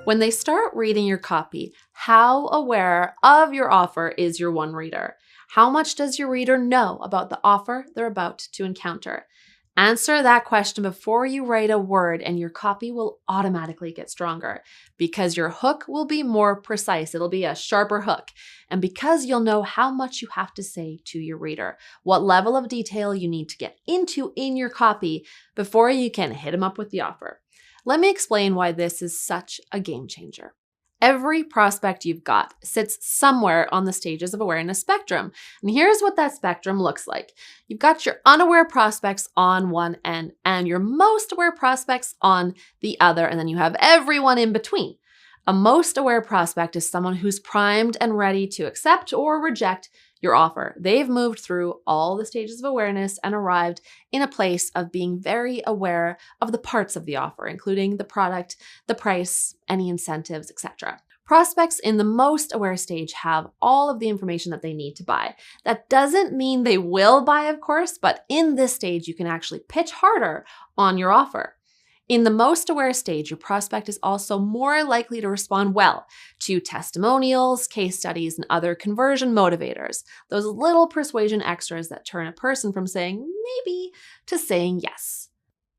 When they start reading your copy, how aware of your offer is your one reader? How much does your reader know about the offer they're about to encounter? Answer that question before you write a word, and your copy will automatically get stronger because your hook will be more precise. It'll be a sharper hook. And because you'll know how much you have to say to your reader, what level of detail you need to get into in your copy before you can hit them up with the offer. Let me explain why this is such a game changer. Every prospect you've got sits somewhere on the stages of awareness spectrum. And here's what that spectrum looks like. You've got your unaware prospects on one end and your most aware prospects on the other, and then you have everyone in between. A most aware prospect is someone who's primed and ready to accept or reject your offer. They've moved through all the stages of awareness and arrived in a place of being very aware of the parts of the offer, including the product, the price, any incentives, etc. Prospects in the most aware stage have all of the information that they need to buy. That doesn't mean they will buy, of course, but in this stage, you can actually pitch harder on your offer. In the most aware stage, your prospect is also more likely to respond well to testimonials, case studies, and other conversion motivators, those little persuasion extras that turn a person from saying maybe to saying yes.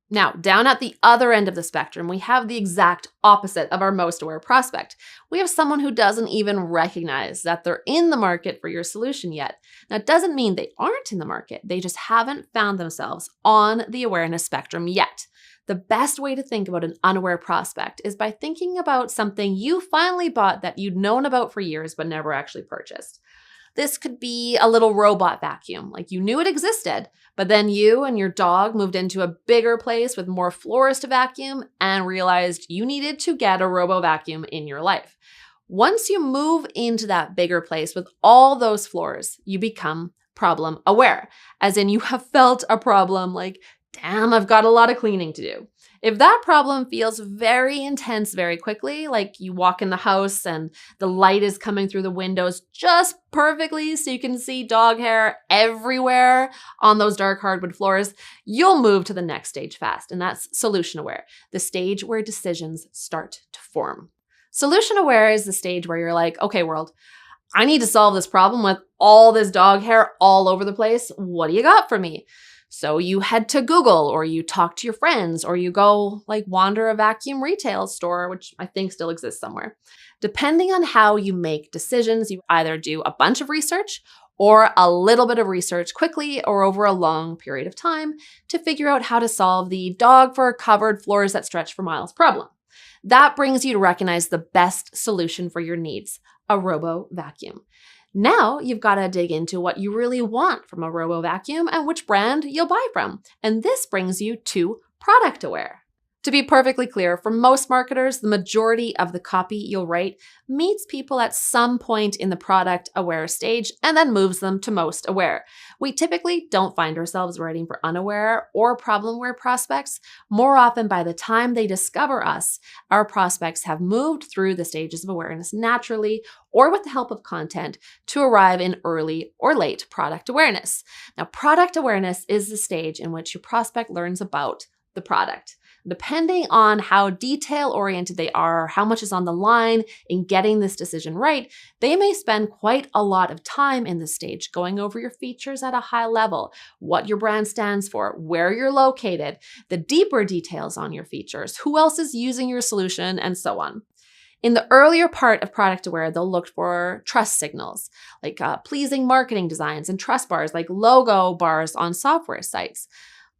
Now, down at the other end of the spectrum, we have the exact opposite of our most aware prospect. We have someone who doesn't even recognize that they're in the market for your solution yet. Now, it doesn't mean they aren't in the market. They just haven't found themselves on the awareness spectrum yet. The best way to think about an unaware prospect is by thinking about something you finally bought that you'd known about for years but never actually purchased. This could be a little robot vacuum, like you knew it existed, but then you and your dog moved into a bigger place with more floors to vacuum and realized you needed to get a robo vacuum in your life. Once you move into that bigger place with all those floors, you become problem aware, as in you have felt a problem like, damn, I've got a lot of cleaning to do. If that problem feels very intense very quickly, like you walk in the house and the light is coming through the windows just perfectly so you can see dog hair everywhere on those dark hardwood floors, you'll move to the next stage fast, and that's solution aware, the stage where decisions start to form. Solution aware is the stage where you're like, okay, world, I need to solve this problem with all this dog hair all over the place. What do you got for me? So you head to Google, or you talk to your friends, or you go wander a vacuum retail store, which I think still exists somewhere. Depending on how you make decisions, you either do a bunch of research or a little bit of research quickly or over a long period of time to figure out how to solve the dog fur covered floors that stretch for miles problem. That brings you to recognize the best solution for your needs, a robo vacuum. Now you've got to dig into what you really want from a robo vacuum and which brand you'll buy from. And this brings you to product aware. To be perfectly clear, for most marketers, the majority of the copy you'll write meets people at some point in the product aware stage and then moves them to most aware. We typically don't find ourselves writing for unaware or problem aware prospects. More often, by the time they discover us, our prospects have moved through the stages of awareness naturally or with the help of content to arrive in early or late product awareness. Now, product awareness is the stage in which your prospect learns about the product. Depending on how detail-oriented they are, how much is on the line in getting this decision right, they may spend quite a lot of time in this stage going over your features at a high level, what your brand stands for, where you're located, the deeper details on your features, who else is using your solution, and so on. In the earlier part of product aware, they'll look for trust signals, like pleasing marketing designs and trust bars, like logo bars on software sites,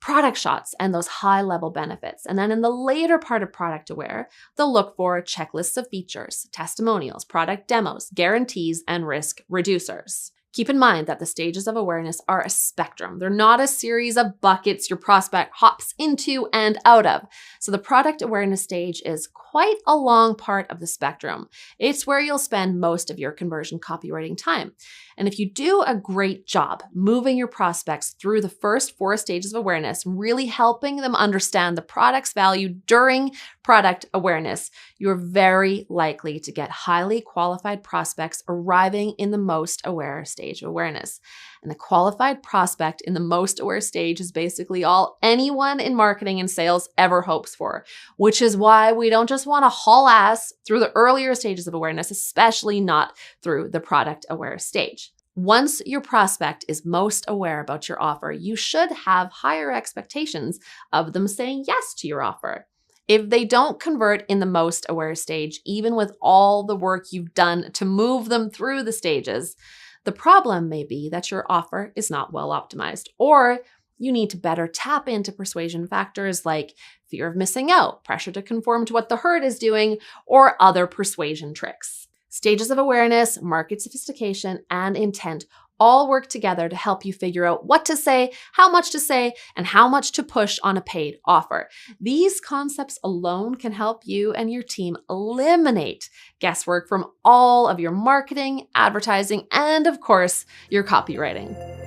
product shots, and those high-level benefits. And then in the later part of product aware, they'll look for checklists of features, testimonials, product demos, guarantees, and risk reducers. Keep in mind that the stages of awareness are a spectrum. They're not a series of buckets your prospect hops into and out of. So the product awareness stage is quite a long part of the spectrum. It's where you'll spend most of your conversion copywriting time. And if you do a great job moving your prospects through the first 4 stages of awareness, really helping them understand the product's value during product awareness, you're very likely to get highly qualified prospects arriving in the most aware stage of awareness. And a qualified prospect in the most aware stage is basically all anyone in marketing and sales ever hopes for, which is why we don't just want to haul ass through the earlier stages of awareness, especially not through the product aware stage. Once your prospect is most aware about your offer, you should have higher expectations of them saying yes to your offer. If they don't convert in the most aware stage, even with all the work you've done to move them through the stages, the problem may be that your offer is not well optimized, or you need to better tap into persuasion factors like fear of missing out, pressure to conform to what the herd is doing, or other persuasion tricks. Stages of awareness, market sophistication, and intent all work together to help you figure out what to say, how much to say, and how much to push on a paid offer. These concepts alone can help you and your team eliminate guesswork from all of your marketing, advertising, and of course, your copywriting.